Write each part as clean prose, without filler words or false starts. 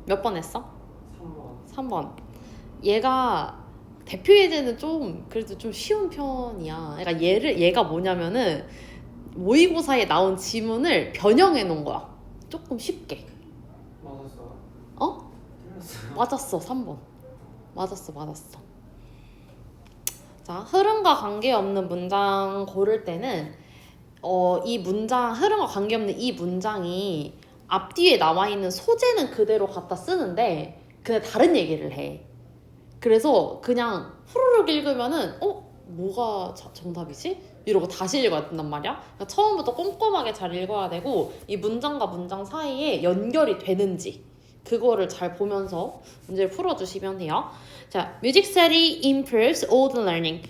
몇 번 했어? 3번. 3번. 얘가 대표 예제는 좀 그래도 좀 쉬운 편이야. 그러니까 얘가 뭐냐면은 모의고사에 나온 지문을 변형해 놓은 거야. 조금 쉽게. 맞았어. 어? 틀렸어요. 맞았어. 3번. 맞았어. 자, 흐름과 관계없는 문장 고를 때는 이 문장, 흐름과 관계없는 이 문장이 앞뒤에 나와 있는 소재는 그대로 갖다 쓰는데 그냥 다른 얘기를 해. 그래서 그냥 후루룩 읽으면은 뭐가 정답이지? 이러고 다시 읽어야 된단 말이야. 그러니까 처음부터 꼼꼼하게 잘 읽어야 되고 이 문장과 문장 사이에 연결이 되는지 그거를 잘 보면서 문제를 풀어주시면 돼요. 자, Music study improves all the learning.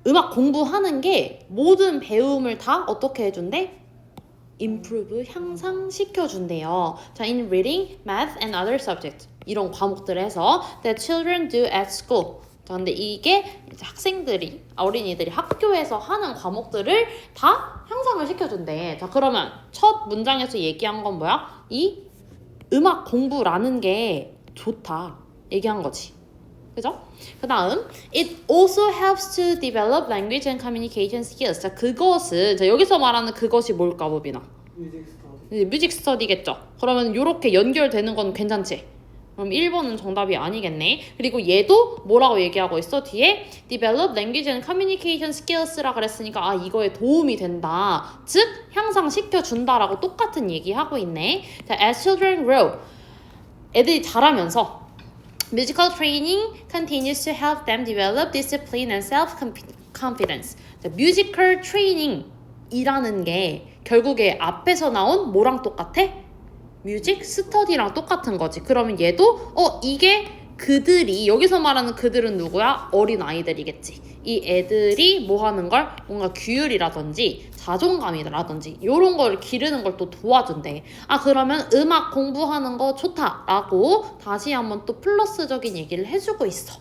음악 공부하는 게 모든 배움을 다 어떻게 해준대? improve, 향상시켜준대요. 자, in reading, math and other subjects. 이런 과목들에서 that children do at school. 자, 근데 이게 이제 학생들이, 어린이들이 학교에서 하는 과목들을 다 향상을 시켜준대. 자, 그러면 첫 문장에서 얘기한 건 뭐야? 이 음악 공부라는 게 좋다. 얘기한 거지. 그죠? 그 다음 It also helps to develop language and communication skills. 자, 그것은 자, 여기서 말하는 그것이 뭘까, 보비나? 뮤직 스터디. 뮤직 스터디겠죠. 그러면 이렇게 연결되는 건 괜찮지? 그럼 1번은 정답이 아니겠네. 그리고 얘도 뭐라고 얘기하고 있어? 뒤에 develop language and communication skills라 그랬으니까 이거에 도움이 된다. 즉 향상시켜준다라고 똑같은 얘기하고 있네. 자, as children grow. 애들이 자라면서 Musical training continues to help them develop discipline and self-confidence. 뮤지컬 트레이닝이라는 게 결국에 앞에서 나온 뭐랑 똑같아? 뮤직 스터디랑 똑같은 거지. 그러면 얘도 이게 그들이 여기서 말하는 그들은 누구야? 어린 아이들이겠지. 이 애들이 뭐 하는 걸 뭔가 규율이라든지 자존감이라든지 이런 걸 기르는 걸 또 도와준대. 그러면 음악 공부하는 거 좋다라고 다시 한번 또 플러스적인 얘기를 해주고 있어.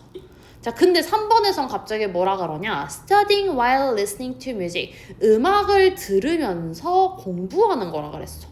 자, 근데 3번에선 갑자기 뭐라 그러냐? Studying while listening to music. 음악을 들으면서 공부하는 거라 그랬어.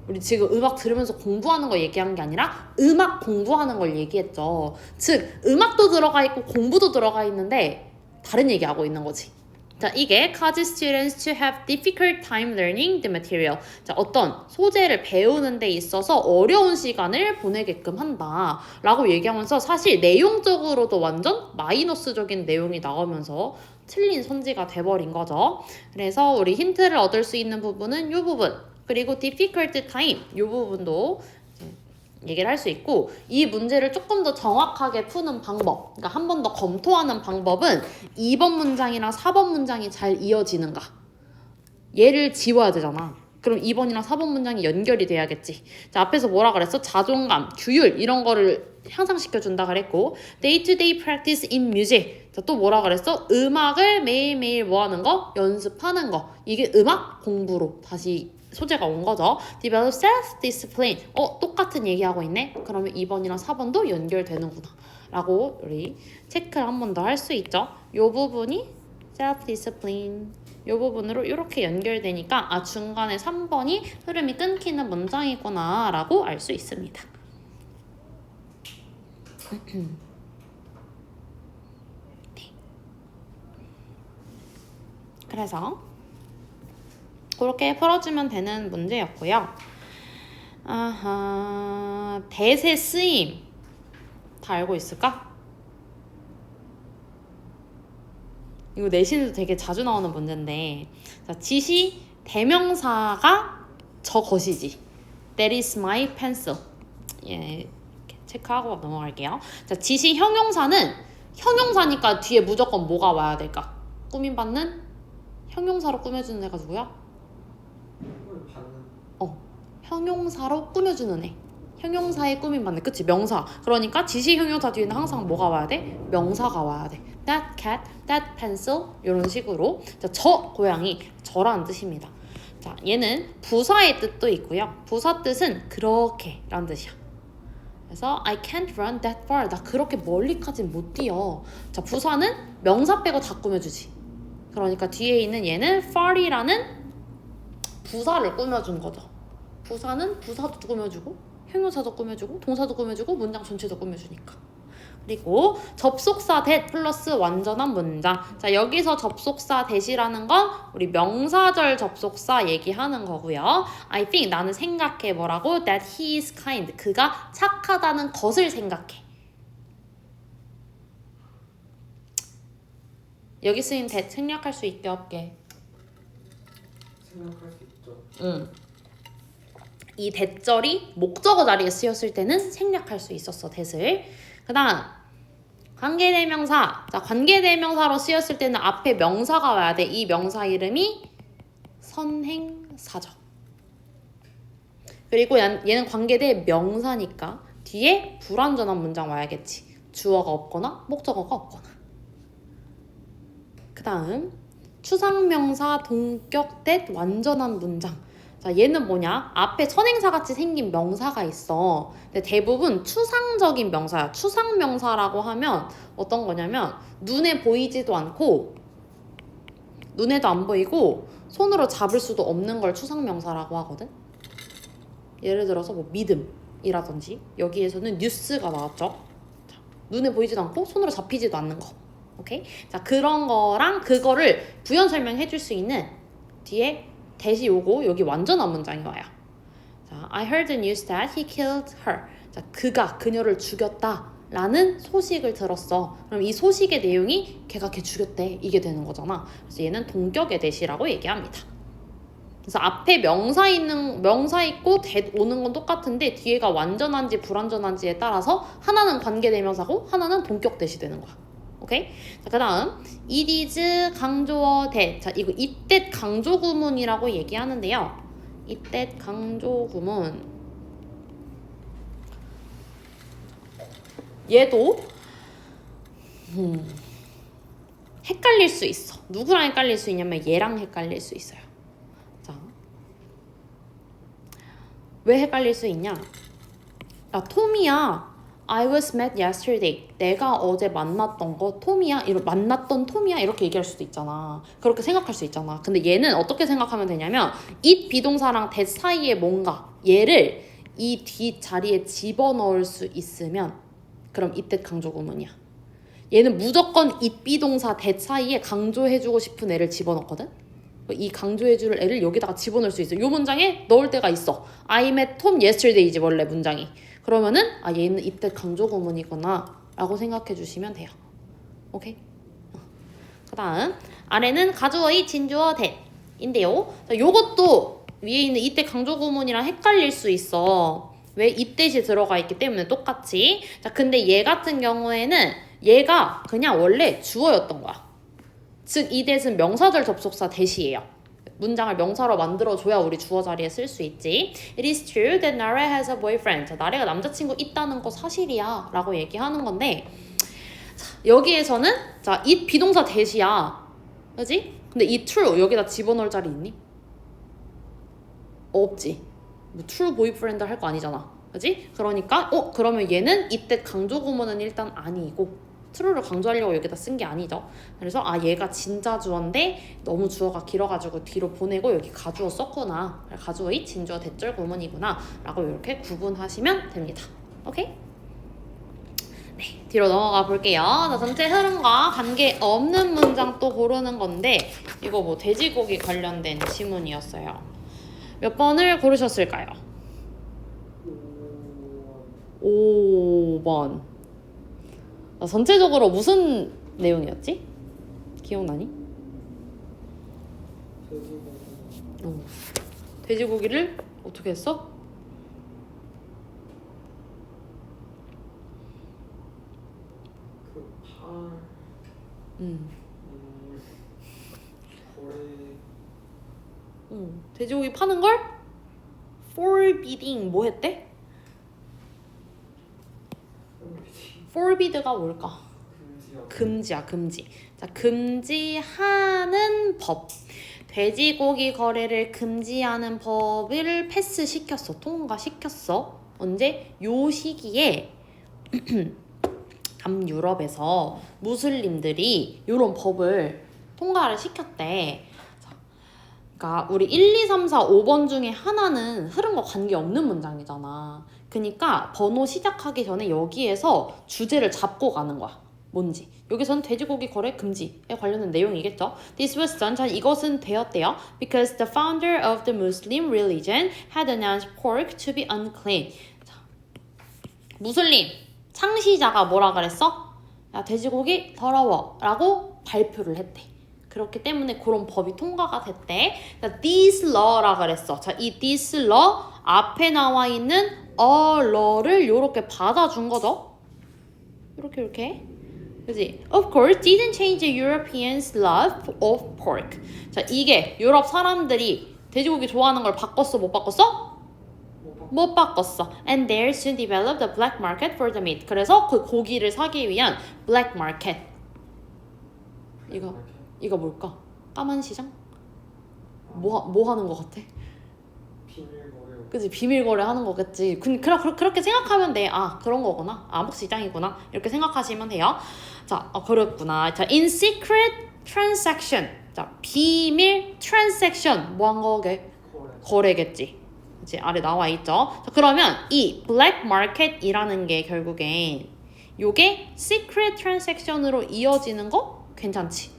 우리 지금 음악 들으면서 공부하는 거 얘기한 게 아니라 음악 공부하는 걸 얘기했죠. 즉, 음악도 들어가 있고 공부도 들어가 있는데 다른 얘기하고 있는 거지. 자, 이게 cause students to have difficult time learning the material. 자, 어떤 소재를 배우는 데 있어서 어려운 시간을 보내게끔 한다 라고 얘기하면서 사실 내용적으로도 완전 마이너스적인 내용이 나오면서 틀린 선지가 돼버린 거죠. 그래서 우리 힌트를 얻을 수 있는 부분은 이 부분, 그리고 difficult time 이 부분도 얘기를 할 수 있고, 이 문제를 조금 더 정확하게 푸는 방법, 그러니까 한 번 더 검토하는 방법은 2번 문장이랑 4번 문장이 잘 이어지는가. 얘를 지워야 되잖아. 그럼 2번이랑 4번 문장이 연결이 돼야겠지. 자, 앞에서 뭐라 그랬어? 자존감, 규율 이런 거를 향상시켜준다 그랬고, day-to-day practice in music. 자, 또 뭐라 그랬어? 음악을 매일매일 뭐 하는 거? 연습하는 거. 이게 음악 공부로 다시 소재가 온 거죠. develop self-discipline. 똑같은 얘기하고 있네? 그러면 2번이랑 4번도 연결되는구나. 라고 우리 체크를 한 번 더 할 수 있죠. 요 부분이 self-discipline. 요 부분으로 이렇게 연결되니까 중간에 3번이 흐름이 끊기는 문장이구나 라고 알 수 있습니다. 네. 그래서 그렇게 풀어주면 되는 문제였고요. 대세 쓰임 다 알고 있을까? 이거 내신에도 되게 자주 나오는 문제인데, 자, 지시 대명사가 저 것이지. That is my pencil. 예, 체크하고 넘어갈게요. 자, 지시 형용사는 형용사니까 뒤에 무조건 뭐가 와야 될까? 꾸밈받는 형용사로 꾸며주는 애가 누구야? 형용사로 꾸며주는 애. 형용사의 꾸밈받는, 그치? 명사. 그러니까 지시 형용사 뒤에는 항상 뭐가 와야 돼? 명사가 와야 돼. That cat, that pencil 이런 식으로. 자, 저 고양이, 저라는 뜻입니다. 자, 얘는 부사의 뜻도 있고요. 부사 뜻은 그렇게 라는 뜻이야. 그래서 I can't run that far. 나 그렇게 멀리까진 못 뛰어. 자, 부사는 명사 빼고 다 꾸며주지. 그러니까 뒤에 있는 얘는 far이라는 부사를 꾸며준 거죠. 부사는 부사도 꾸며주고 형용사도 꾸며주고 동사도 꾸며주고 문장 전체도 꾸며주니까. 그리고 접속사 that 플러스 완전한 문장. 자, 여기서 접속사 that이라는 건 우리 명사절 접속사 얘기하는 거고요. I think 나는 생각해 뭐라고? That he is kind. 그가 착하다는 것을 생각해. 여기 쓰인 that 생략할 수 있게 없게. 생각할 수 있죠. 응. 이 that절이 목적어 자리에 쓰였을 때는 생략할 수 있었어, that을. 그 다음 관계대명사. 자, 관계대명사로 쓰였을 때는 앞에 명사가 와야 돼. 이 명사 이름이 선행사죠. 그리고 얘는 관계대명사니까 뒤에 불완전한 문장 와야겠지. 주어가 없거나 목적어가 없거나. 그 다음 추상명사 동격 that 완전한 문장. 자, 얘는 뭐냐? 앞에 선행사같이 생긴 명사가 있어. 근데 대부분 추상적인 명사야. 추상명사라고 하면 어떤 거냐면 눈에 보이지도 않고 눈에도 안 보이고 손으로 잡을 수도 없는 걸 추상명사라고 하거든. 예를 들어서 뭐 믿음이라든지 여기에서는 뉴스가 나왔죠. 자, 눈에 보이지도 않고 손으로 잡히지도 않는 거. 오케이? 자, 그런 거랑 그거를 부연 설명해 줄 수 있는 뒤에 대시 요거 여기 완전한 문장이 와요. 자, I heard the news that he killed her. 자, 그가 그녀를 죽였다 라는 소식을 들었어. 그럼 이 소식의 내용이 걔가 걔 죽였대 이게 되는 거잖아. 그래서 얘는 동격의 대시라고 얘기합니다. 그래서 앞에 명사 있고 that 오는 건 똑같은데 뒤에가 완전한지 불완전한지에 따라서 하나는 관계대명사고 하나는 동격 대시 되는 거야. 오케이? 자, 그 다음 it is 강조어 that. 자, 이거 it that 강조 구문이라고 얘기하는데요. it that 강조 구문. 얘도 헷갈릴 수 있어. 누구랑 헷갈릴 수 있냐면 얘랑 헷갈릴 수 있어요. 자, 왜 헷갈릴 수 있냐? 야, 톰이야. I was met yesterday. 내가 어제 만났던 거 톰이야. 만났던 톰이야. 이렇게 얘기할 수도 있잖아. 그렇게 생각할 수 있잖아. 근데 얘는 어떻게 생각하면 되냐면 it 비동사랑 that 사이에 뭔가 얘를 이 뒷자리에 집어넣을 수 있으면 그럼 it that 강조 구문이야. 얘는 무조건 it 비동사 that 사이에 강조해주고 싶은 애를 집어넣거든. 이 강조해줄 애를 여기다가 집어넣을 수 있어. 이 문장에 넣을 때가 있어. I met Tom yesterday지 원래 문장이. 그러면은 아 얘는 이때 강조 구문이구나 라고 생각해 주시면 돼요. 오케이? 그 다음 아래는 가주어의 진주어 that인데요. 자, 요것도 위에 있는 이때 강조 구문이랑 헷갈릴 수 있어. 왜 이때시 들어가 있기 때문에 똑같이. 자, 근데 얘 같은 경우에는 얘가 그냥 원래 주어였던 거야. 즉 이 that은 명사절 접속사 that이에요. 문장을 명사로 만들어줘야 우리 주어 자리에 쓸 수 있지. It is true that Nare has a boyfriend. 자, 나래가 남자친구 있다는 거 사실이야 라고 얘기하는 건데 자, 여기에서는 자, it 비동사 that이야. 그지? 근데 이 true 여기다 집어넣을 자리 있니? 없지. 뭐 true boyfriend 할 거 아니잖아. 그지? 그러니까 그러면 얘는 이때 강조 구문은 일단 아니고 true를 강조하려고 여기다 쓴 게 아니죠. 그래서 아 얘가 진짜 주어인데 너무 주어가 길어가지고 뒤로 보내고 여기 가주어 썼구나. 가주어의 진주어 대절 구문이구나 라고 이렇게 구분하시면 됩니다. 오케이? 네, 뒤로 넘어가 볼게요. 자, 전체 흐름과 관계없는 문장 또 고르는 건데 이거 뭐 돼지고기 관련된 지문이었어요. 몇 번을 고르셨을까요? 5번. 전체적으로 무슨 내용이었지? 기억나니? 돼지고기를 어떻게 했어? 그 팔. 거래. 돼지고기 파는 걸 forbidding 뭐 했대? forbid가 뭘까? 금지야, 금지. 자, 금지하는 법. 돼지고기 거래를 금지하는 법을 패스시켰어. 통과시켰어. 언제? 요 시기에 남유럽에서 무슬림들이 이런 법을 통과를 시켰대. 자, 그러니까 우리 1, 2, 3, 4, 5번 중에 하나는 흐름과 관계없는 문장이잖아. 그러니까 번호 시작하기 전에 여기에서 주제를 잡고 가는 거야. 뭔지. 여기서는 돼지고기 거래 금지에 관련된 내용이겠죠. This was done. 자, 이것은 되었대요. Because the founder of the Muslim religion had announced pork to be unclean. 자, 무슬림 창시자가 뭐라 그랬어? 야, 돼지고기 더러워 라고 발표를 했대. 그렇기 때문에 그런 법이 통과가 됐대. 자, this law라 그랬어. 자, 이 this law 앞에 나와 있는 a law를 이렇게 받아준 거죠. 이렇게. 그지? Of course, didn't change the Europeans' love of pork. 자, 이게 유럽 사람들이 돼지고기 좋아하는 걸 바꿨어? 못 바꿨어? 못 바꿨어. And there soon developed a black market for the meat. 그래서 그 고기를 사기 위한 black market. 이거 뭘까? 까만 시장? 뭐 하는 거 같아? 비밀거래. 그치, 비밀거래 하는 거겠지. 그렇게 생각하면 돼. 아, 그런 거구나. 암흑시장이구나. 이렇게 생각하시면 돼요. 자, 그렇구나. 자, in secret transaction. 자, 비밀 transaction. 뭐 한 거게? 거래겠지. 그치, 아래 나와 있죠. 자, 그러면 이 black market이라는 게 결국엔 요게 secret transaction으로 이어지는 거 괜찮지?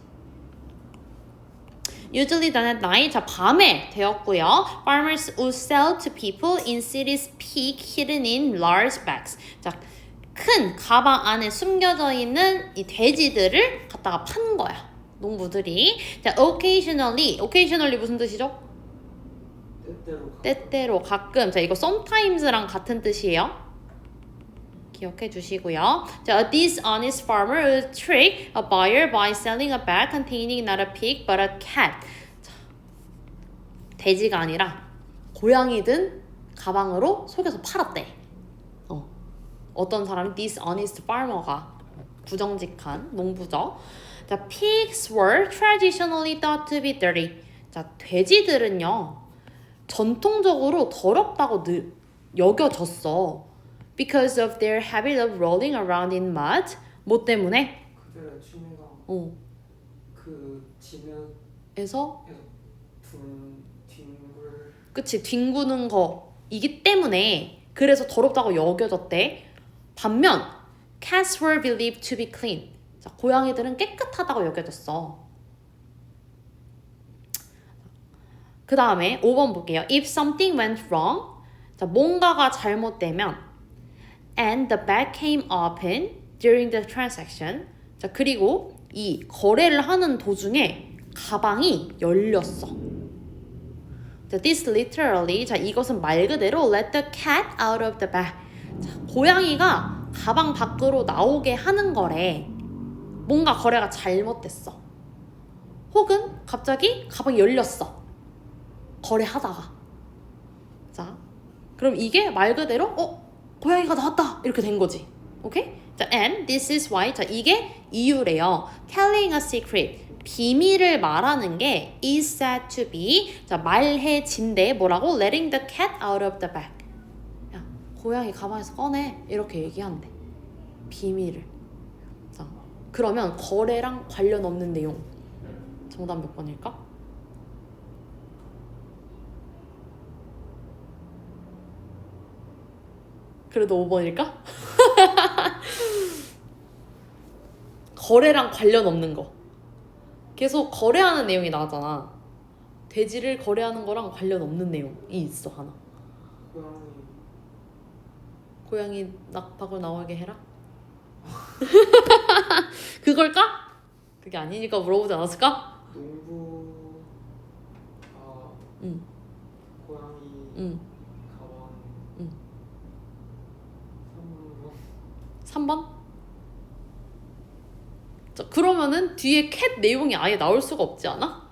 Usually done at night. 자, 밤에 되었고요. Farmers would sell to people in cities pig hidden in large bags. 자, 큰 가방 안에 숨겨져 있는 이 돼지들을 갖다가 판 거야. 농부들이. 자, occasionally 무슨 뜻이죠? 때때로 가끔. 자, 이거 sometimes랑 같은 뜻이에요. 기억해 주시고요. 자, a dishonest farmer would trick a buyer by selling a bag containing not a pig but a cat. 자, 돼지가 아니라 고양이 든 가방으로 속여서 팔았대. 어떤 사람이 dishonest farmer가 부정직한 농부죠. 자, pigs were traditionally thought to be dirty. 자, 돼지들은요 전통적으로 더럽다고 여겨졌어. Because of their habit of rolling around in mud. 뭐 때문에? 그들의 취미가 그 에서 뒹굴. 그치, 뒹구는 거이기 때문에 그래서 더럽다고 여겨졌대. 반면 cats were believed to be clean. 자, 고양이들은 깨끗하다고 여겨졌어. 그 다음에 5번 볼게요. If something went wrong. 자, 뭔가가 잘못되면 and the bag came open during the transaction. 자, 그리고 이 거래를 하는 도중에 가방이 열렸어. 자, this literally. 자, 이것은 말 그대로 let the cat out of the bag. 자, 고양이가 가방 밖으로 나오게 하는 거래. 뭔가 거래가 잘못됐어. 혹은 갑자기 가방이 열렸어. 거래하다가. 자, 그럼 이게 말 그대로 고양이가 나왔다 이렇게 된 거지. 오케이? 자, and this is why. 자, 이게 이유래요. Telling a secret. 비밀을 말하는 게 is said to be. 자, 말해진대. 뭐라고? Letting the cat out of the bag. 야, 고양이 가방에서 꺼내. 이렇게 얘기한대. 비밀을. 자, 그러면 거래랑 관련 없는 내용. 정답 몇 번일까? 그래도 5번일까? 거래랑 관련 없는 거. 계속 거래하는 내용이 나왔잖아. 돼지를 거래하는 거랑 관련 없는 내용이 있어, 하나. 고양이 밖으로 나오게 해라? 그걸까? 그게 아니니까 물어보지 않았을까? 농부 고양이 가방 3번? 자, 그러면은 뒤에 캣 내용이 아예 나올 수가 없지 않아?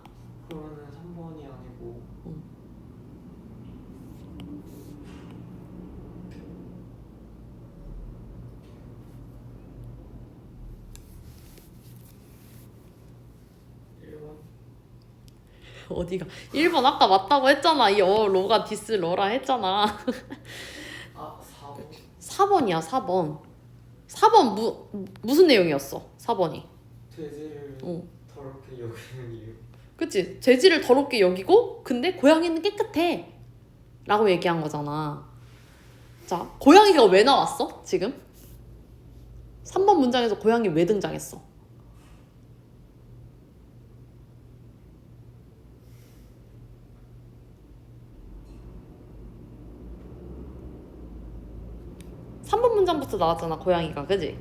그러면은 3번이 아니고 어디가? 1번 아까 맞다고 했잖아. 이 로가 디스 러라 했잖아. 4번. 4번이야, 4번. 4번 무슨 내용이었어? 4번이. 돼지를 더럽게 여기는 이유. 그치? 돼지를 더럽게 여기고 근데 고양이는 깨끗해 라고 얘기한 거잖아. 자, 고양이가 왜 나왔어? 지금? 3번 문장에서 고양이 왜 등장했어? 삼 번 문장부터 나왔잖아, 고양이가. 그지?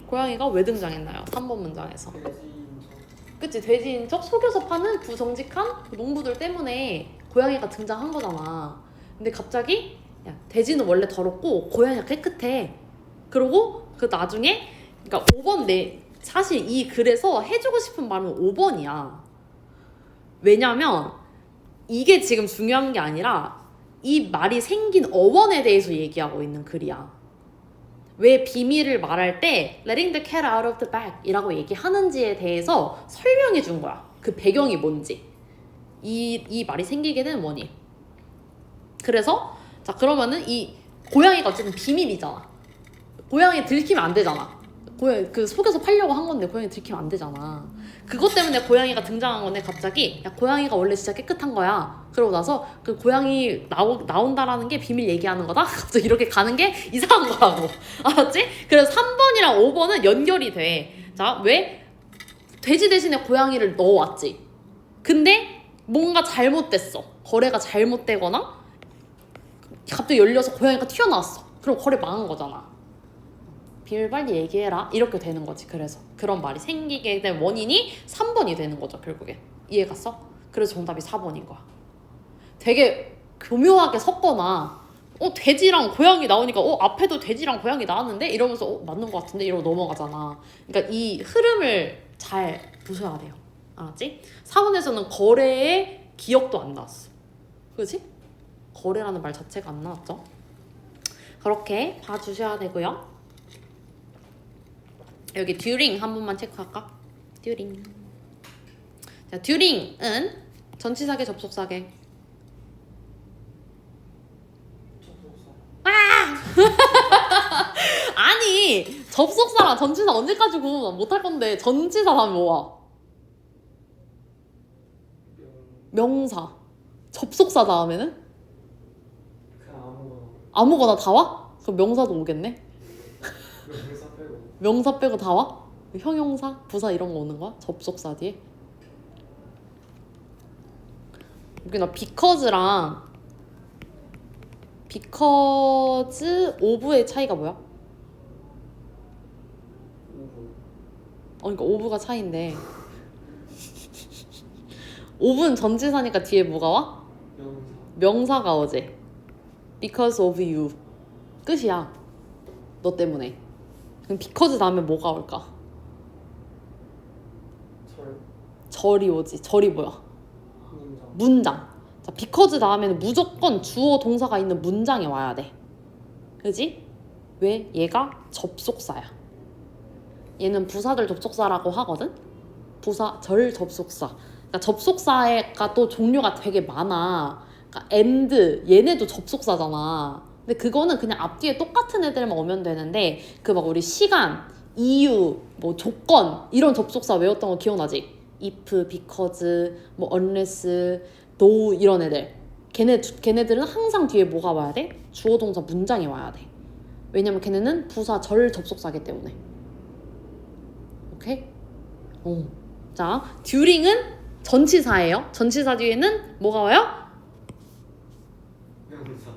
고양이가 왜 등장했나요? 3번 문장에서. 돼지인 척. 그치? 돼지인 척 속여서 파는 부정직한 그 농부들 때문에 고양이가 등장한 거잖아. 근데 갑자기 야, 돼지는 원래 더럽고 고양이가 깨끗해. 그러고 그 나중에 그러니까 5번 사실 이 글에서 해주고 싶은 말은 5번이야. 왜냐면 이게 지금 중요한 게 아니라 이 말이 생긴 어원에 대해서 얘기하고 있는 글이야. 왜 비밀을 말할 때 letting the cat out of the bag 이라고 얘기하는지에 대해서 설명해 준 거야. 그 배경이 뭔지. 이 말이 생기게 된 원인. 그래서 자 그러면은 이 고양이가 어쨌든 비밀이잖아. 고양이 들키면 안 되잖아. 고양이 그 속여서 팔려고 한 건데 고양이 들키면 안 되잖아. 그것 때문에 고양이가 등장한 건데 갑자기 야 고양이가 원래 진짜 깨끗한 거야. 그러고 나서 그 고양이 나온다라는 게 비밀 얘기하는 거다. 갑자기 이렇게 가는 게 이상한 거라고. 알았지? 그래서 3번이랑 5번은 연결이 돼. 자, 왜? 돼지 대신에 고양이를 넣어왔지. 근데 뭔가 잘못됐어. 거래가 잘못되거나 갑자기 열려서 고양이가 튀어나왔어. 그럼 거래 망한 거잖아. 비밀 빨리 얘기해라 이렇게 되는 거지. 그래서 그런 말이 생기게 된 원인이 3번이 되는 거죠. 결국에 이해 갔어? 그래서 정답이 4번인 거야. 되게 교묘하게 섞거나 돼지랑 고양이 나오니까 앞에도 돼지랑 고양이 나왔는데 이러면서 맞는 것 같은데 이러고 넘어가잖아. 그러니까 이 흐름을 잘 보셔야 돼요. 알았지? 4번에서는 거래의 기억도 안 나왔어. 그렇지? 거래라는 말 자체가 안 나왔죠. 그렇게 봐주셔야 되고요. 여기 during 한 번만 체크할까? during. 자, during은 전치사계 접속사계. 아니 접속사랑 전치사 언제까지 구분 못할 건데 전치사 다음에 뭐야? 명사. 접속사 다음에는? 그냥 아무거나 다 와? 그럼 명사도 오겠네? 명사 빼고. 명사 빼고 다 와? 형용사, 부사 이런 거 오는 거야? 접속사 뒤에? 여기 나 because랑 because of의 차이가 뭐야? 그러니까 of가 차이인데 of는 전치사니까 뒤에 뭐가 와? 명사가 오지. because of you 끝이야. 너 때문에. 그럼 because 다음에 뭐가 올까? 절이 오지. 절이 뭐야? 문장. 자, because 다음에는 무조건 주어 동사가 있는 문장이 와야 돼. 그지? 왜? 얘가 접속사야. 얘는 부사절 접속사라고 하거든? 부사, 절 접속사. 그러니까 접속사가 또 종류가 되게 많아. 그러니까 and, 얘네도 접속사잖아. 근데 그거는 그냥 앞뒤에 똑같은 애들만 오면 되는데 그 막 우리 시간, 이유, 뭐 조건 이런 접속사 외웠던 거 기억나지? if, because, 뭐 unless, though 이런 애들. 걔네들은 항상 뒤에 뭐가 와야 돼? 주어 동사 문장이 와야 돼. 왜냐면 걔네는 부사 절 접속사기 때문에. 오케이? 자, during은 전치사예요. 전치사 뒤에는 뭐가 와요?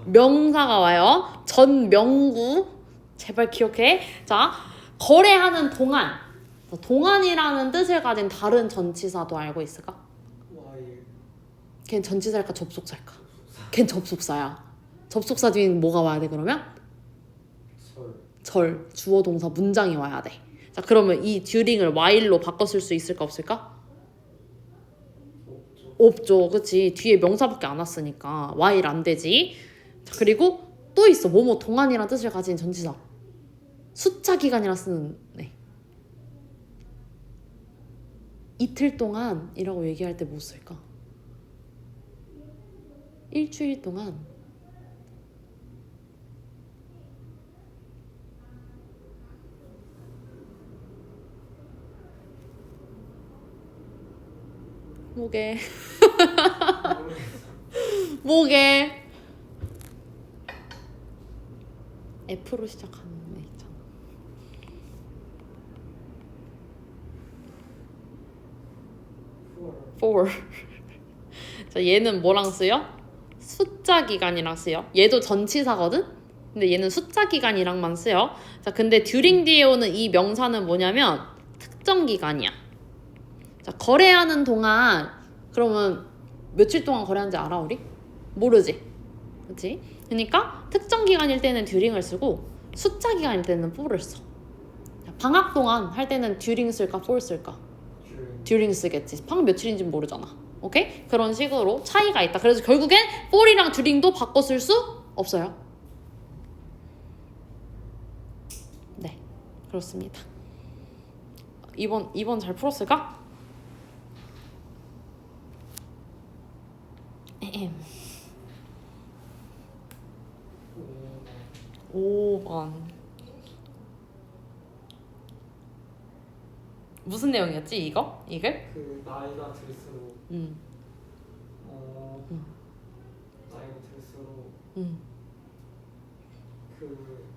명사가 와요. 전명구. 제발 기억해. 자, 거래하는 동안. 동안이라는 뜻을 가진 다른 전치사도 알고 있을까? 걘 전치사일까 접속사일까? 걘 접속사야. 접속사 뒤에는 뭐가 와야 돼 그러면? 절, 주어 동사 문장이 와야 돼. 자, 그러면 이 during을 while로 바꿔 쓸 수 있을까 없을까? 없죠. 그치? 뒤에 명사밖에 안 왔으니까 while 안 되지. 자, 그리고 또 있어. 뭐뭐 동안이란 뜻을 가진 전치사. 숫자 기간이라 쓰는 네. 이틀 동안이라고 얘기할 때 뭐 쓸까? 일주일 동안 뭐게? 모르겠어. 뭐게? F로 시작하는 애 있잖아. 푸얼. 4. 자, 얘는 뭐랑 쓰여? 숫자 기간이랑 쓰여. 얘도 전치사거든? 근데 얘는 숫자 기간이랑만 쓰여. 자, 근데 during 뒤에 오는 이 명사는 뭐냐면 특정 기간이야. 자, 거래하는 동안 그러면 며칠 동안 거래하는지 알아, 우리? 모르지. 그치? 그러니까 특정 기간일 때는 during을 쓰고 숫자 기간일 때는 for를 써. 자, 방학 동안 할 때는 during 쓸까, for 쓸까? during 쓰겠지. 방학 며칠인지 모르잖아. 오케이? 그런 식으로 차이가 있다. 그래서 결국엔 for이랑 during도 바꿔 쓸 수 없어요. 네, 그렇습니다. 2번 잘 풀었을까? 5번. 무슨 내용이었지, 이거? 이글? 그 나이가 들수록 음. 나이가 들수록 음. 그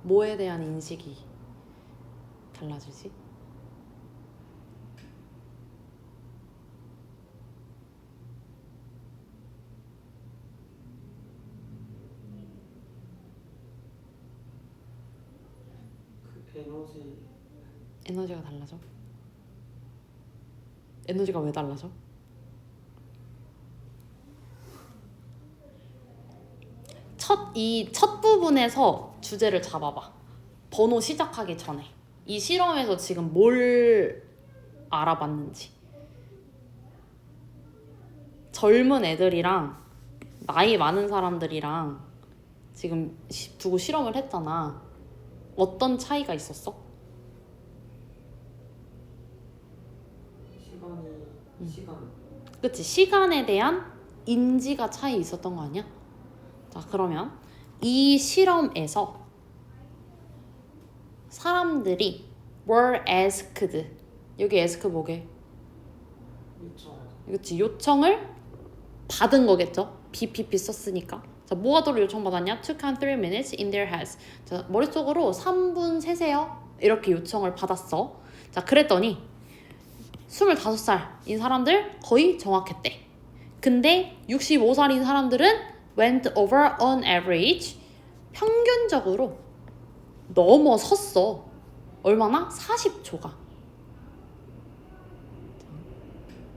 뭐에 대한 인식이 달라지지? 에너지 에너지가 달라져? 에너지가 왜 달라져? 첫 부분에서 주제를 잡아봐. 번호 시작하기 전에. 이 실험에서 지금 뭘 알아봤는지. 젊은 애들이랑 나이 많은 사람들이랑 지금 두고 실험을 했잖아. 어떤 차이가 있었어? 시간 그치? 시간에 대한 인지가 차이 있었던 거 아니야? 자, 그러면 이 실험에서 사람들이 were asked, 여기 ask 뭐게? 요청 그치? 요청을 받은 거겠죠? BPP 썼으니까. 자, 뭐 하도록 요청받았냐? To count 3 minutes in their heads. 자, 머릿속으로 3분 세세요. 이렇게 요청을 받았어. 자, 그랬더니 25살인 사람들 거의 정확했대. 근데 65살인 사람들은 went over on average, 평균적으로 넘어섰어. 얼마나? 40초가.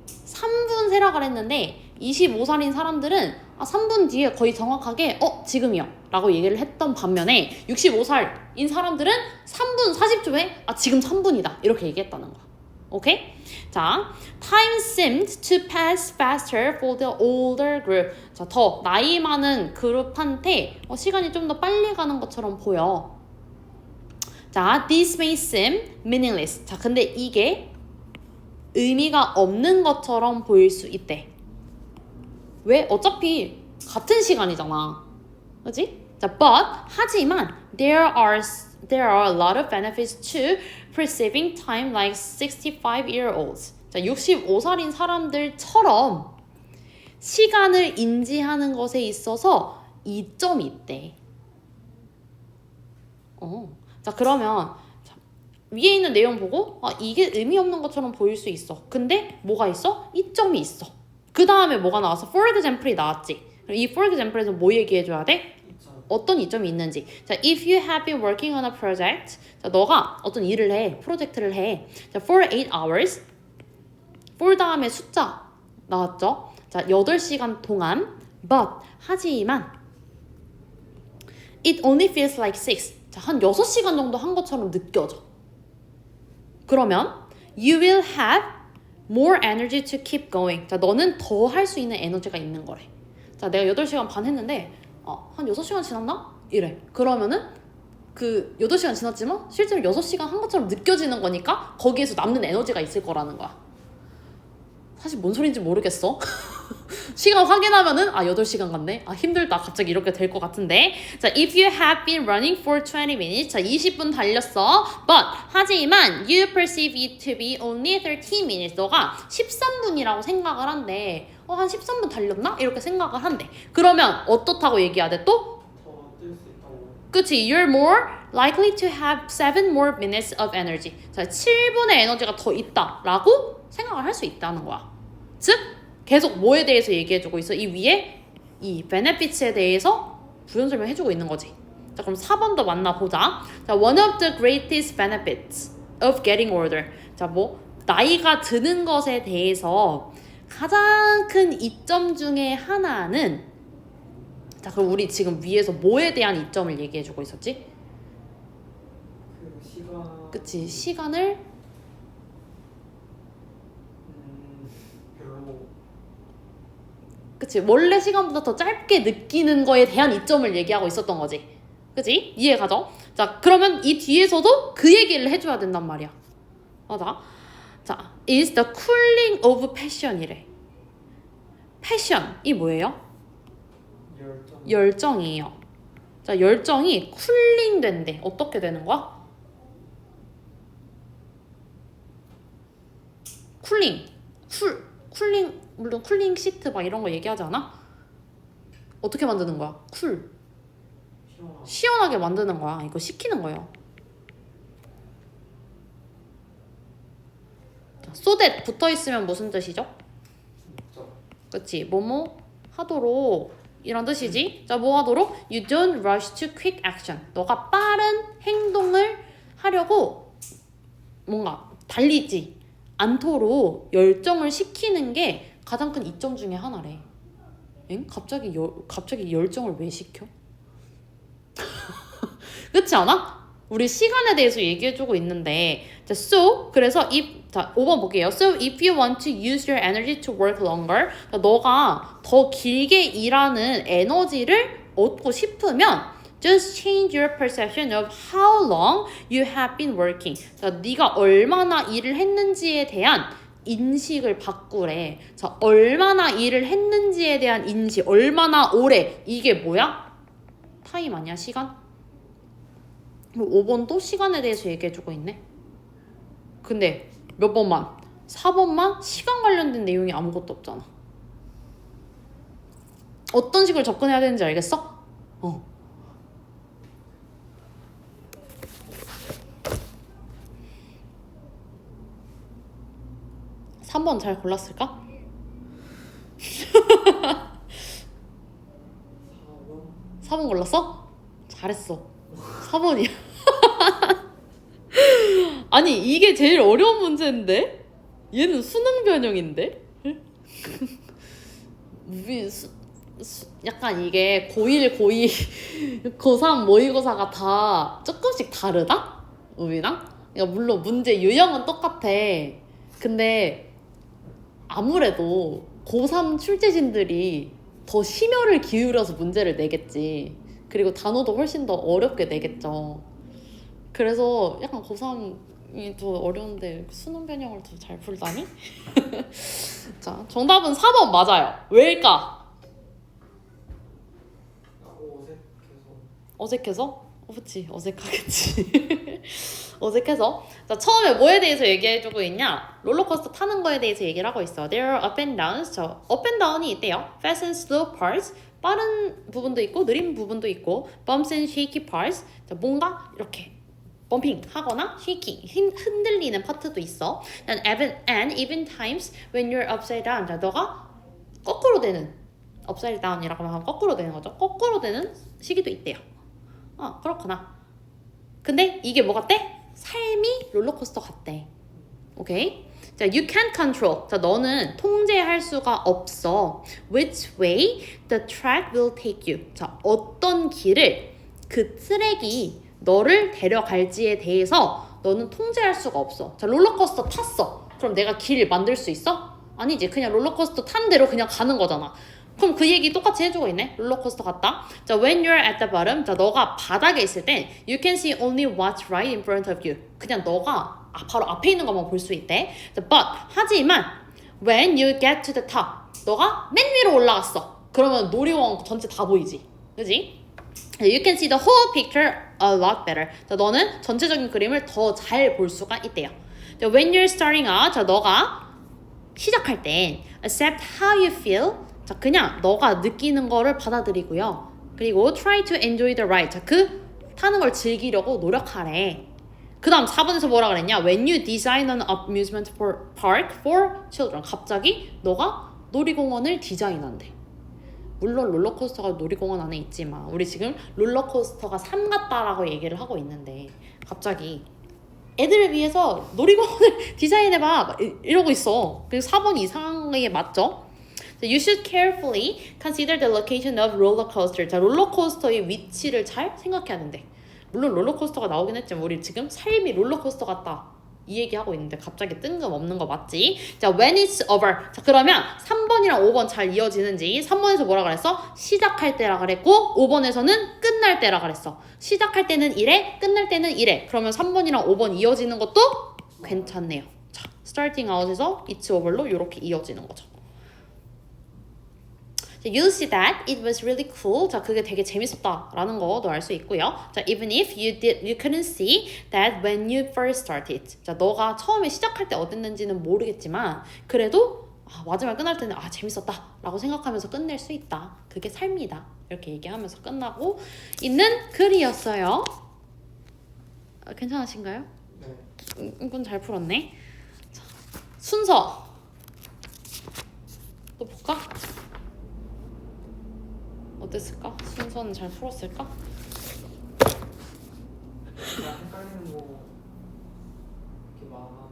3분 세라고 했는데 25살인 사람들은 3분 뒤에 거의 정확하게 지금이요 라고 얘기를 했던 반면에 65살인 사람들은 3분 40초에 지금 3분이다 이렇게 얘기했다는 거야. 오케이? 자, time seemed to pass faster for the older group. 자, 더 나이 많은 그룹한테 시간이 좀 더 빨리 가는 것처럼 보여. 자, this may seem meaningless. 자, 근데 이게 의미가 없는 것처럼 보일 수 있대. 왜? 어차피 같은 시간이잖아. 그치? 자, 하지만 there are a lot of benefits to perceiving time like 65-year-olds. 자, 65살인 사람들처럼 시간을 인지하는 것에 있어서 이점이 있대. 자, 그러면 위에 있는 내용 보고 이게 의미 없는 것처럼 보일 수 있어. 근데 뭐가 있어? 이점이 있어. 그 다음에 뭐가 나왔어? For example이 나왔지. 이 for example에서 뭐 얘기해줘야 돼? 어떤 이점이 있는지. 자, if you have been working on a project. 자, 너가 어떤 일을 해. 프로젝트를 해. 자, for 8 hours. for 다음에 숫자 나왔죠? 자, 8시간 동안. But, 하지만 it only feels like 6. 자, 한 6시간 정도 한 것처럼 느껴져. 그러면 you will have more energy to keep going. 자, 너는 더 할 수 있는 에너지가 있는 거래. 자, 내가 8시간 반 했는데 한 6시간 지났나? 이래. 그러면은 그 8시간 지났지만 실제로 6시간 한 것처럼 느껴지는 거니까 거기에서 남는 에너지가 있을 거라는 거야. 사실 뭔 소리인지 모르겠어. 시간 확인하면은 8시간 갔네. 힘들다. 갑자기 이렇게 될 것 같은데. 자, if you have been running for 20 minutes. 자, 20분 달렸어. But 하지만 you perceive it to be only 13 minutes. 너가 13분이라고 생각을 한대. 한 13분 달렸나? 이렇게 생각을 한대. 그러면 어떻다고 얘기해야 돼? 또? 더 뛸 수 있다고. 그치? You're more likely to have 7 more minutes of energy. 자, 7분의 에너지가 더 있다라고 생각을 할 수 있다는 거야. 즉, 계속 뭐에 대해서 얘기해주고 있어? 이 위에 이 benefits에 대해서 부연 설명해주고 있는 거지. 자, 그럼 4번도 만나보자. 자, one of the greatest benefits of getting older. 자, 나이가 드는 것에 대해서 가장 큰 이점 중에 하나는, 자, 그럼 우리 지금 위에서 뭐에 대한 이점을 얘기해주고 있었지? 그 시간. 그치, 시간을 별로. 그치, 원래 시간보다 더 짧게 느끼는 거에 대한 이점을 얘기하고 있었던 거지. 그치? 이해 가죠? 자, 그러면 이 뒤에서도 그 얘기를 해줘야 된단 말이야. 맞아? 자, is the cooling of passion이래. passion이 뭐예요? 열정. 열정이에요. 자, 열정이 쿨링 된대. 어떻게 되는 거야? 쿨링, 물론 쿨링 시트 막 이런 거 얘기하지 않아? 어떻게 만드는 거야? 시원하게 만드는 거야. 이거 시키는 거예요. 자, so that 붙어 있으면 무슨 뜻이죠? 그치? 뭐뭐 하도록 이런 뜻이지? 자, 뭐 하도록? You don't rush to quick action. 너가 빠른 행동을 하려고 뭔가 달리지 않도록 열정을 식히는 게 가장 큰 이점 중에 하나래. 엥? 갑자기 열정을 왜 식혀? 그렇지 않아? 우리 시간에 대해서 얘기해주고 있는데, 자, so 그래서 자, 5번 볼게요. So if you want to use your energy to work longer, 자, 너가 더 길게 일하는 에너지를 얻고 싶으면 just change your perception of how long you have been working. 자, 네가 얼마나 일을 했는지에 대한 인식을 바꾸래. 자, 얼마나 일을 했는지에 대한 인식, 얼마나 오래, 이게 뭐야? 타임 아니야? 시간? 5번도 시간에 대해서 얘기해주고 있네. 근데 몇 번만? 4번만 시간 관련된 내용이 아무것도 없잖아. 어떤 식으로 접근해야 되는지 알겠어? 3번 잘 골랐을까? 4번 골랐어? 잘했어. 4번이야. 아니, 이게 제일 어려운 문제인데? 얘는 수능 변형인데? 약간 이게 고1, 고2, 고3 모의고사가 다 조금씩 다르다? 우리랑? 그러니까 물론 문제 유형은 똑같아. 근데 아무래도 고3 출제진들이 더 심혈을 기울여서 문제를 내겠지. 그리고 단어도 훨씬 더 어렵게 내겠죠. 그래서 약간 고3이 더 어려운데 수능 변형을 더 잘 풀다니? 자, 정답은 4번 맞아요. 왜일까? 어색해서? 그치, 어색하겠지. 어색해서. 자, 처음에 뭐에 대해서 얘기해주고 있냐? 롤러코스터 타는 거에 대해서 얘기를 하고 있어. There are up and downs. 저 up and down이 있대요. Fast and slow parts. 빠른 부분도 있고 느린 부분도 있고 bumps and shaky parts. 자, 뭔가 이렇게 범핑 하거나 shaking, 흔들리는 파트도 있어. And even times when you're upside down. 자, 너가 거꾸로 되는, upside down이라고 하면 거꾸로 되는 거죠. 거꾸로 되는 시기도 있대요. 그렇구나. 근데 이게 뭐 같대? 삶이 롤러코스터 같대. 오케이? 자, you can't control. 자, 너는 통제할 수가 없어. Which way the track will take you. 자, 어떤 길을 그 트랙이 너를 데려갈지에 대해서 너는 통제할 수가 없어. 자, 롤러코스터 탔어. 그럼 내가 길 만들 수 있어? 아니지. 그냥 롤러코스터 탄 대로 그냥 가는 거잖아. 그럼 그 얘기 똑같이 해주고 있네. 롤러코스터 같다. 자, when you're at the bottom. 자, 너가 바닥에 있을 땐 you can see only what's right in front of you. 그냥 너가 바로 앞에 있는 것만 볼 수 있대. 자, but 하지만 When you get to the top. 너가 맨 위로 올라갔어. 그러면 놀이공원 전체 다 보이지. 그지? You can see the whole picture a lot better. 자, 너는 전체적인 그림을 더 잘 볼 수가 있대요. 자, when you're starting out. 자, 너가 시작할 땐 accept how you feel. 자, 그냥 너가 느끼는 거를 받아들이고요. 그리고 try to enjoy the ride. 자, 그 타는 걸 즐기려고 노력하래. 그 다음 4번에서 뭐라 그랬냐? When you design an amusement park for children. 갑자기 너가 놀이공원을 디자인한대. 물론 롤러코스터가 놀이공원 안에 있지만 우리 지금 롤러코스터가 3 같다라고 얘기를 하고 있는데 갑자기 애들을 위해서 놀이공원을 디자인해봐 이러고 있어. 그래서 4번이 이상한 게 맞죠? You should carefully consider the location of roller coaster. 자, 롤러코스터의 위치를 잘 생각해야 된대. 물론 롤러코스터가 나오긴 했지만 우리 지금 삶이 롤러코스터 같다 이 얘기하고 있는데 갑자기 뜬금없는 거 맞지? 자, when it's over. 자, 그러면 3번이랑 5번 잘 이어지는지 3번에서 뭐라 그랬어? 시작할 때라 그랬고 5번에서는 끝날 때라 그랬어. 시작할 때는 이래, 끝날 때는 이래. 그러면 3번이랑 5번 이어지는 것도 괜찮네요. 자, starting out에서 it's over로 이렇게 이어지는 거죠. You'll see that it was really cool. 자, 그게 되게 재밌었다라는 거도 알 수 있고요. 자, even if you couldn't see that when you first started. 자, 너가 처음에 시작할 때 어땠는지는 모르겠지만 그래도 마지막 끝날 때는 재밌었다라고 생각하면서 끝낼 수 있다. 그게 삶이다. 이렇게 얘기하면서 끝나고 있는 글이었어요. 괜찮으신가요? 네. 이건 잘 풀었네. 자, 순서 또 볼까? 어땠을까? 순서는 잘 풀었을까? 그냥 헷갈리는 거 이렇게 많아.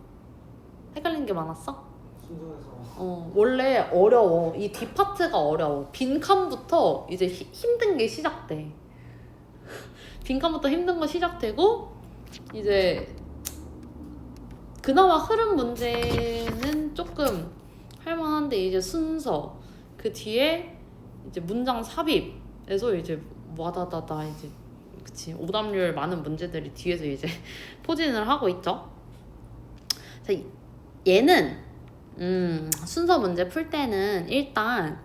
헷갈리는 게 많았어? 순서에서. 원래 어려워. 이 뒷파트가 어려워. 빈칸부터 이제 힘든 게 시작돼. 빈칸부터 힘든 거 시작되고 이제 그나마 흐름 문제는 조금 할만한데 이제 순서 그 뒤에 이제 문장 삽입에서 이제 와다다다 이제 그치 오답률 많은 문제들이 뒤에서 이제 포진을 하고 있죠. 자, 얘는 순서 문제 풀 때는 일단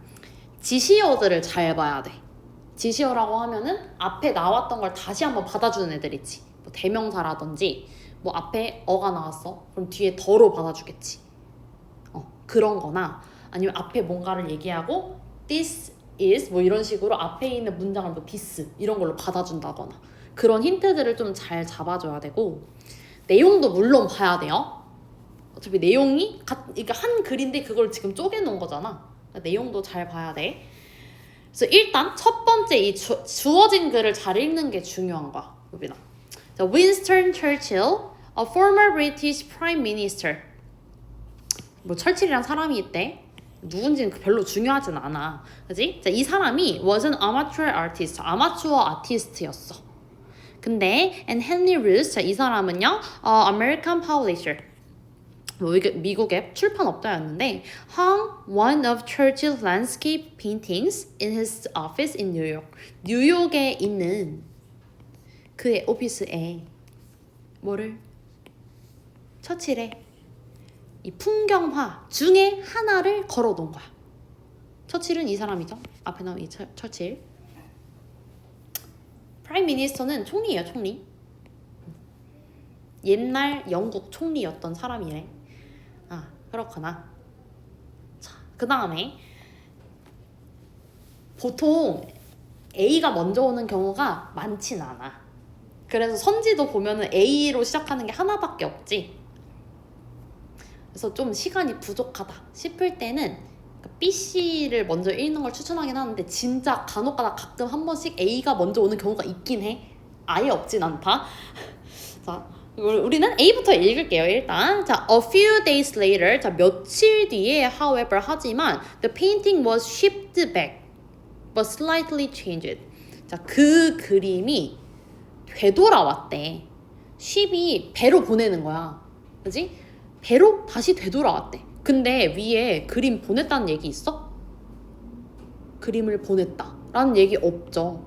지시어들을 잘 봐야 돼. 지시어라고 하면은 앞에 나왔던 걸 다시 한번 받아주는 애들 있지. 뭐 대명사라든지 뭐 앞에 어가 나왔어. 그럼 뒤에 더로 받아주겠지. 그런 거나 아니면 앞에 뭔가를 얘기하고 this is 뭐 이런 식으로 앞에 있는 문장을 뭐 this 이런 걸로 받아준다거나 그런 힌트들을 좀 잘 잡아줘야 되고 내용도 물론 봐야 돼요. 어차피 내용이 그러니까 한 글인데 그걸 지금 쪼개놓은 거잖아. 그러니까 내용도 잘 봐야 돼. 그래서 일단 첫 번째 이 주어진 글을 잘 읽는 게 중요한 거야. 유빈아. 자, Winston Churchill, a former British Prime Minister. 뭐 철칠이란 사람이 있대. 누군지는 별로 중요하진 않아. 그지? 자, 이 사람이 was an amateur artist. 아마추어 아티스트였어. 근데 and Henry Roos. 자, 이 사람은요. American publisher. 뭐 미국의 출판업자였는데 hung one of Churchill's landscape paintings in his office in New York. 뉴욕에 있는 그의 오피스에 뭐를? 처칠의 이 풍경화 중에 하나를 걸어놓은 거야. 처칠은 이 사람이죠. 앞에 나온 이 처칠. 프라임 미니스터는 총리예요, 총리. 옛날 영국 총리였던 사람이래. 그렇구나. 자, 그 다음에 보통 A가 먼저 오는 경우가 많진 않아. 그래서 선지도 보면은 A로 시작하는 게 하나밖에 없지. 그래서 좀 시간이 부족하다 싶을 때는 B, C를 먼저 읽는 걸 추천하긴 하는데 진짜 간혹가다 가끔 한 번씩 A가 먼저 오는 경우가 있긴 해. 아예 없진 않다. 자, 우리는 A부터 읽을게요. 일단 자, a few days later. 자, 며칠 뒤에 however 하지만 the painting was shipped back but slightly changed. 자, 그 그림이 되돌아왔대. ship이 배로 보내는 거야. 그지? 배로 다시 되돌아왔대. 근데 위에 그림 보냈다는 얘기 있어? 그림을 보냈다 라는 얘기 없죠.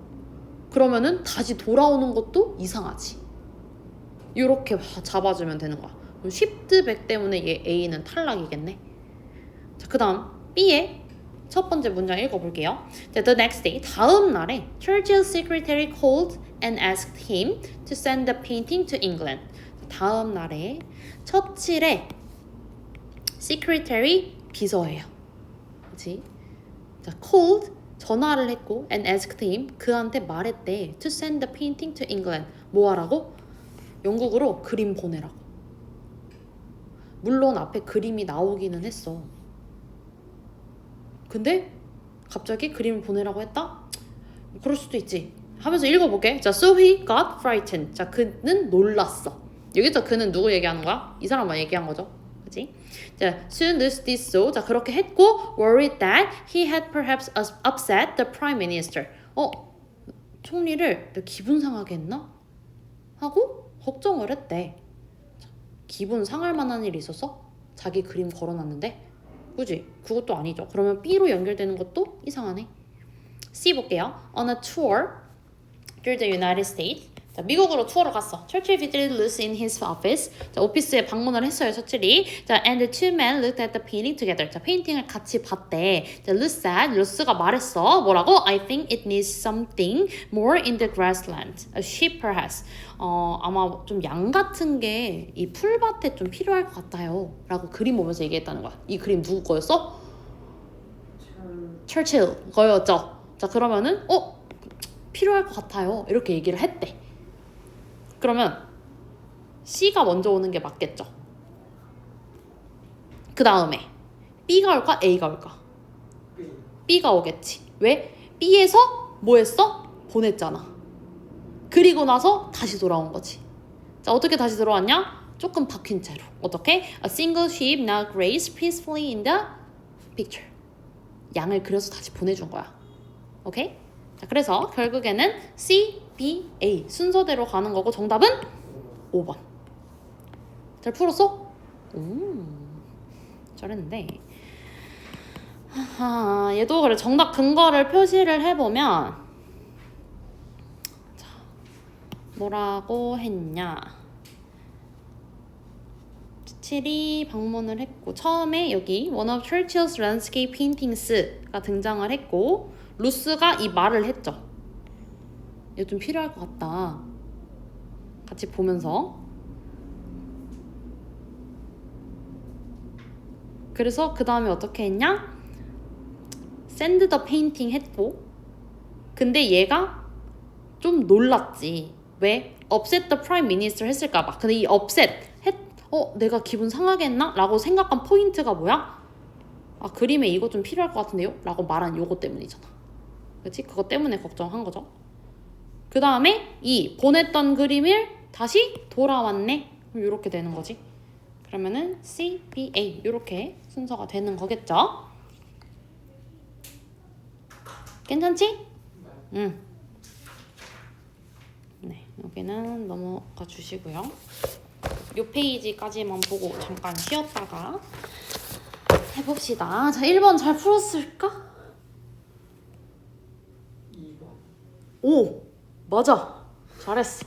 그러면은 다시 돌아오는 것도 이상하지. 이렇게 잡아주면 되는 거야. shipped back 때문에 얘 A는 탈락이겠네. 그 다음 B의 첫 번째 문장 읽어볼게요. The next day, 다음 날에 Churchill's secretary called and asked him to send the painting to England. 다음 날에 처칠의 secretary 비서예요. 그치? 자, called 전화를 했고 and asked him 그한테 말했대 to send the painting to England. 뭐 하라고? 영국으로 그림 보내라고. 물론 앞에 그림이 나오기는 했어. 근데 갑자기 그림을 보내라고 했다? 그럴 수도 있지. 하면서 읽어볼게. 자, so he got frightened. 자, 그는 놀랐어. 여기서 그는 누구 얘기하는 거야? 이 사람만 얘기한 거죠. 그치? 자, soon as this so. 자, 그렇게 했고 worried that he had perhaps upset the prime minister. 총리를 기분 상하게 했나? 하고 걱정을 했대. 자, 기분 상할 만한 일이 있었어? 자기 그림 걸어놨는데? 그지? 그것도 아니죠. 그러면 B로 연결되는 것도 이상하네. C 볼게요. On a tour through the United States. 자, 미국으로 투어를 갔어. Churchill visited Luce in his office. 자, 오피스에 방문을 했어요, 처칠이. 자, and the two men looked at the painting together. 자, 페인팅을 같이 봤대. 자, Luce said, 루스가 말했어. 뭐라고? I think it needs something more in the grassland. A sheep perhaps. 아마 좀 양 같은 게 이 풀밭에 좀 필요할 것 같아요. 라고 그림 보면서 얘기했다는 거야. 이 그림 누구 거였어? Churchill 거였죠. 자, 그러면은 필요할 것 같아요. 이렇게 얘기를 했대. 그러면 C가 먼저 오는 게 맞겠죠. 그 다음에 B가 올까? A가 올까? B가 오겠지. 왜? B에서 뭐 했어? 보냈잖아. 그리고 나서 다시 돌아온 거지. 자, 어떻게 다시 돌아왔냐? 조금 박힌 채로. 어떻게? A single sheep now grazed peacefully in the picture. 양을 그려서 다시 보내준 거야. 오케이? 자, 그래서 결국에는 C, B, A 순서대로 가는 거고 정답은 5번. 잘 풀었어? 잘했는데. 얘도 그래. 정답 근거를 표시를 해보면 자, 뭐라고 했냐. 처칠이 방문을 했고 처음에 여기 One of Churchill's landscape paintings가 등장을 했고 루스가 이 말을 했죠. 이거 좀 필요할 것 같다. 같이 보면서. 그래서 그 다음에 어떻게 했냐? Send the painting 했고 근데 얘가 좀 놀랐지. 왜? Upset the prime minister 했을까 봐. 근데 이 upset 내가 기분 상하게 했나? 라고 생각한 포인트가 뭐야? 그림에 이거 좀 필요할 것 같은데요? 라고 말한 요거 때문이잖아. 그치? 그거 때문에 걱정한 거죠. 그 다음에 이 보냈던 그림을 다시 돌아왔네. 이렇게 되는 거지. 그러면은 C, B, A 이렇게 순서가 되는 거겠죠. 괜찮지? 응. 네, 여기는 넘어가 주시고요. 요 페이지까지만 보고 잠깐 쉬었다가 해봅시다. 자, 1번 잘 풀었을까? 2번. 오! 맞아. 잘했어.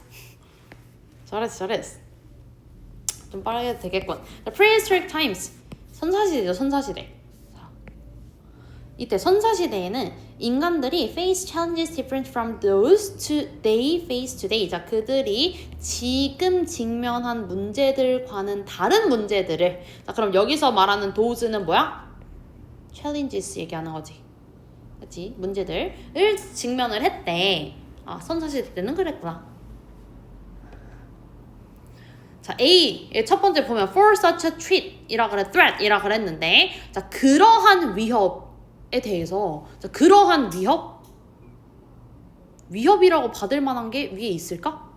좀 빠르게 해도 되겠군. Prehistoric times. 선사시대죠, 선사시대. 이때 선사시대에는 인간들이 face challenges different from those they face today. 자, 그들이 지금 직면한 문제들과는 다른 문제들을. 자, 그럼 여기서 말하는 those는 뭐야? challenges 얘기하는 거지. 그치? 문제들을 직면을 했대. 선사시대 때는 그랬구나. 자, A의 첫 번째 보면 for such a threat이라 그랬는데 자, 그러한 위협에 대해서 자, 그러한 위협이라고 받을 만한 게 위에 있을까?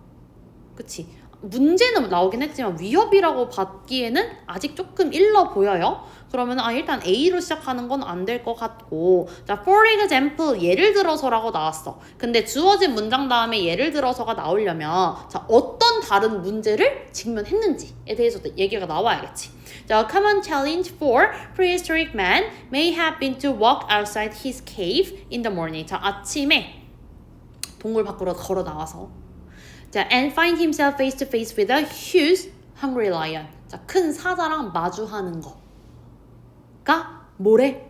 그치? 문제는 나오긴 했지만 위협이라고 받기에는 아직 조금 일러 보여요. 그러면 일단 A로 시작하는 건 안 될 것 같고 자, for example 예를 들어서라고 나왔어. 근데 주어진 문장 다음에 예를 들어서가 나오려면 자, 어떤 다른 문제를 직면했는지에 대해서도 얘기가 나와야겠지. 자, a common challenge for prehistoric man may have been to walk outside his cave in the morning. 자, 아침에 동굴 밖으로 걸어 나와서 자, and find himself face to face with a huge hungry lion. 자, 큰 사자랑 마주하는 거가 뭐래?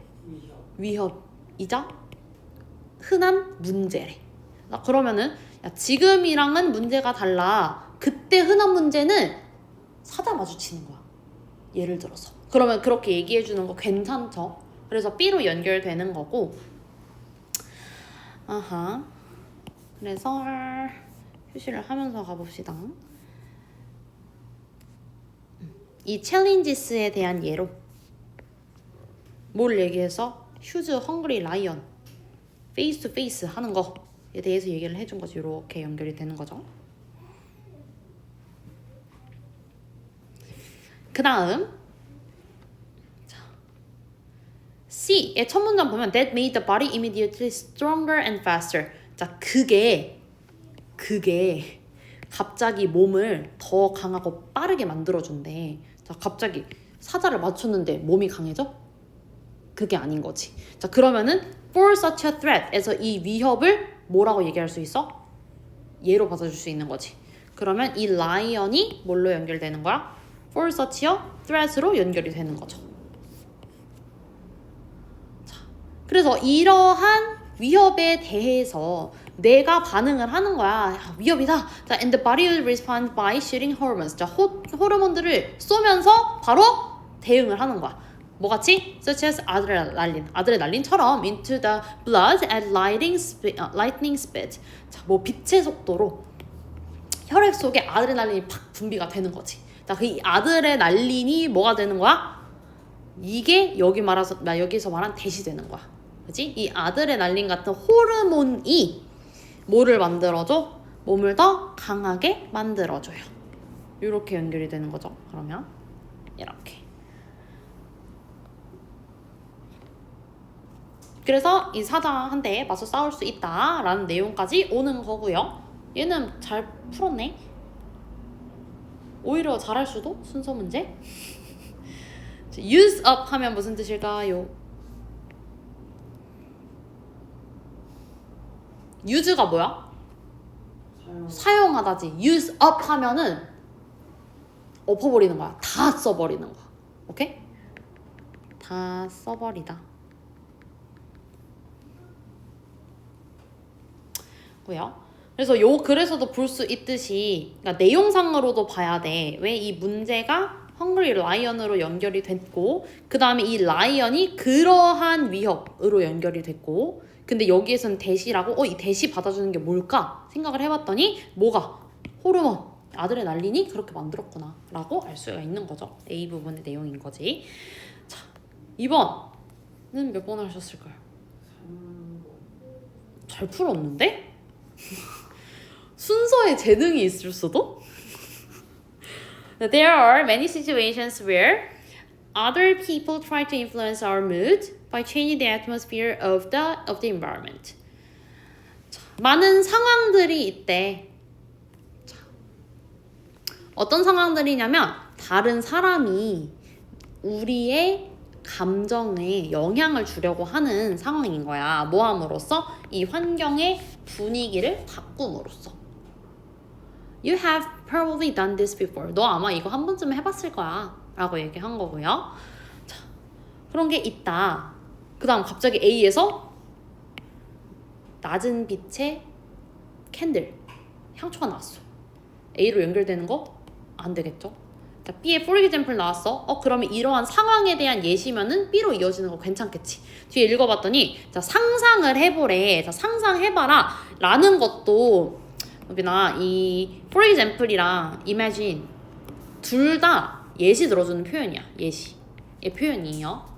위협. 위협이자 흔한 문제래. 그러면은 야, 지금이랑은 문제가 달라. 그때 흔한 문제는 사자 마주치는 거야. 예를 들어서. 그러면 그렇게 얘기해 주는 거 괜찮죠? 그래서 B로 연결되는 거고. 아하. 그래서 휴식을 하면서 가봅시다. 이 challenges에 대한 예로 뭘 얘기해서 휴즈 헝그리 라이언 페이스 투 페이스 하는 거에 대해서 얘기를 해준 거지. 이렇게 연결이 되는 거죠. 그 다음 C의 첫 문장 보면 That made the body immediately stronger and faster. 자, 그게 갑자기 몸을 더 강하고 빠르게 만들어준대. 자, 갑자기 사자를 맞췄는데 몸이 강해져? 그게 아닌 거지. 자, 그러면은 for such a threat에서 이 위협을 뭐라고 얘기할 수 있어? 예로 받아줄 수 있는 거지. 그러면 이 라이언이 뭘로 연결되는 거야? for such a threat으로 연결이 되는 거죠. 자, 그래서 이러한 위협에 대해서 내가 반응을 하는 거야. 야, 위협이다. 자, and the body will respond by shooting hormones. 자, 호르몬들을 쏘면서 바로 대응을 하는 거야. 뭐같이? Such as 아드레날린처럼 into the blood at lightning speed. 자, 뭐 빛의 속도로 혈액 속에 아드레날린이 팍 분비가 되는 거지. 자, 그 아드레날린이 뭐가 되는 거야? 이게 여기서 말한 대시 되는 거야. 그치? 이 아드레날린 같은 호르몬이 뭐를 만들어줘? 몸을 더 강하게 만들어줘요. 이렇게 연결이 되는 거죠. 그러면 이렇게. 그래서 이 사자한테 맞서 싸울 수 있다라는 내용까지 오는 거고요. 얘는 잘 풀었네. 오히려 잘할 수도? 순서 문제. use up 하면 무슨 뜻일까요? use가 뭐야? 사용하다지. use up 하면은 엎어버리는 거야. 다 써버리는 거야. 오케이? 다 써버리다. 고요. 그래서도 볼 수 있듯이, 그러니까 내용상으로도 봐야 돼. 왜 이 문제가 헝그리 라이언으로 연결이 됐고, 그 다음에 이 라이언이 그러한 위협으로 연결이 됐고, 근데 여기에서는 대시라고, 이 대시 받아주는 게 뭘까 생각을 해봤더니 뭐가? 호르몬, 아드레날린이 그렇게 만들었구나 라고 알 수가 있는 거죠. A 부분의 내용인 거지. 자, 2번은 몇 번 하셨을까요? 잘 풀었는데? 순서에 재능이 있을 수도? There are many situations where other people try to influence our mood by changing the atmosphere of the environment. 자, 많은 상황들이 있대. 자, 어떤 상황들이냐면 다른 사람이 우리의 감정에 영향을 주려고 하는 상황인 거야. 뭐 함으로써? 이 환경의 분위기를 바꿈으로써. You have probably done this before. 너 아마 이거 한 번쯤 해봤을 거야 라고 얘기한 거고요. 자, 그런 게 있다. 그 다음 갑자기 A에서 낮은 빛의 캔들, 향초가 나왔어. A로 연결되는 거? 안 되겠죠? 자, B의 for example 나왔어. 그러면 이러한 상황에 대한 예시면은 B로 이어지는 거 괜찮겠지. 뒤에 읽어봤더니 자, 상상을 해보래. 자, 상상해봐라 라는 것도 여기나 이 for example이랑 imagine 둘 다 예시 들어주는 표현이야. 예시의 표현이에요.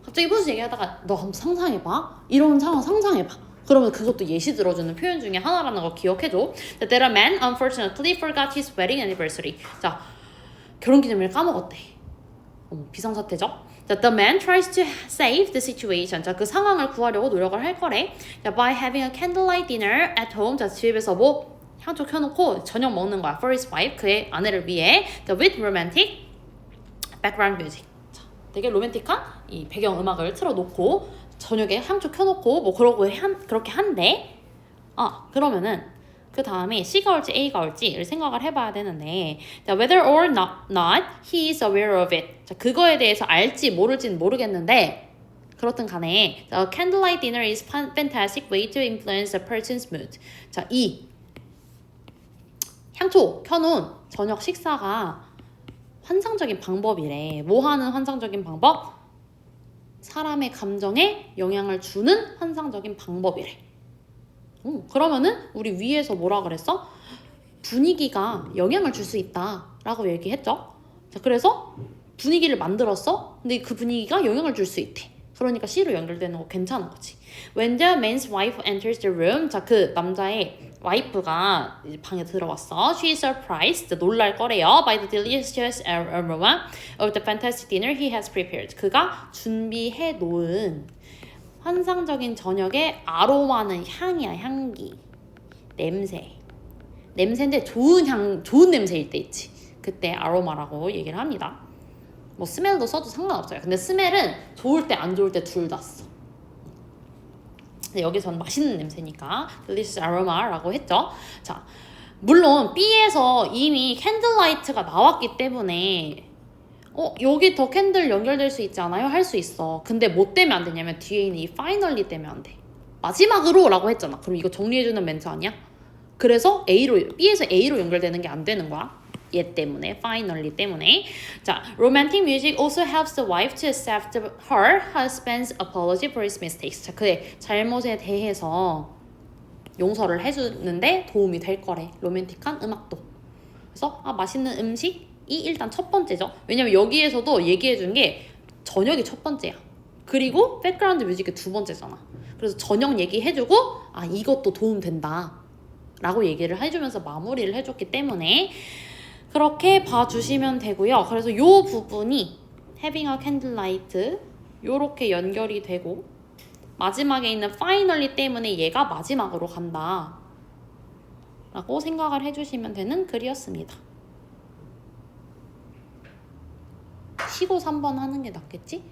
갑자기 무슨 얘기하다가 너 한번 상상해봐. 이런 상황 상상해봐. 그러면 그것도 예시 들어주는 표현 중에 하나라는 거 기억해줘. That a man unfortunately forgot his wedding anniversary. 자, 결혼기념일을 까먹었대. 비상사태죠. That the man tries to save the situation. 자, 그 상황을 구하려고 노력을 할 거래. 자, by having a candlelight dinner at home. 자, 집에서 뭐 향초 켜놓고 저녁 먹는 거야. For his wife, 그의 아내를 위해. with romantic background music. 자, 되게 로맨틱한 이 배경 음악을 틀어놓고 저녁에 향초 켜놓고 뭐 그렇게 한대. 그러면은 그 다음에 C가 올지 A가 올지를 생각을 해봐야 되는데, 자, whether or not he is aware of it. 자, 그거에 대해서 알지 모를지는 모르겠는데 그렇든 간에 The candlelight dinner is fantastic way to influence a person's mood. 자, 이 향초 켜놓은 저녁 식사가 환상적인 방법이래. 뭐 하는 환상적인 방법? 사람의 감정에 영향을 주는 환상적인 방법이래. 그러면은 우리 위에서 뭐라 그랬어? 분위기가 영향을 줄 수 있다 라고 얘기했죠. 자, 그래서 분위기를 만들었어. 근데 그 분위기가 영향을 줄 수 있대. 그러니까 C로 연결되는 거 괜찮은 거지. When the man's wife enters the room, 자, 그 남자의 와이프가 이제 방에 들어왔어. She is surprised, 놀랄 거래요. By the delicious aroma of the fantastic dinner he has prepared. 그가 준비해 놓은 환상적인 저녁의 아로마는 향이야, 향기. 냄새. 냄새인데 좋은 냄새일 때 있지. 그때 아로마라고 얘기를 합니다. 뭐 스멜도 써도 상관없어요. 근데 스멜은 좋을 때 안 좋을 때 둘 다 써. 근데 여기서는 맛있는 냄새니까 delicious aroma라고 했죠. 자, 물론 B에서 이미 캔들라이트가 나왔기 때문에 여기 더 캔들 연결될 수 있지 않아요? 할 수 있어. 근데 뭐 때문에 안 되냐면 뒤에 있는 이 finally 때문에 안 돼. 마지막으로 라고 했잖아. 그럼 이거 정리해주는 멘트 아니야? 그래서 B에서 A로 연결되는 게 안 되는 거야. 얘 때문에, finally 때문에. 자, romantic music also helps the wife to accept her husband's apology for his mistakes. 자, 그의 잘못에 대해서 용서를 해주는데 도움이 될 거래. 로맨틱한 음악도. 그래서 맛있는 음식이 일단 첫 번째죠. 왜냐면 여기에서도 얘기해준 게 저녁이 첫 번째야. 그리고 백그라운드 뮤직이 두 번째잖아. 그래서 저녁 얘기해주고 이것도 도움 된다 라고 얘기를 해주면서 마무리를 해줬기 때문에 그렇게 봐주시면 되고요. 그래서 이 부분이 having a candlelight 요렇게 연결이 되고 마지막에 있는 finally 때문에 얘가 마지막으로 간다 라고 생각을 해주시면 되는 글이었습니다. 쉬고 3번 하는 게 낫겠지?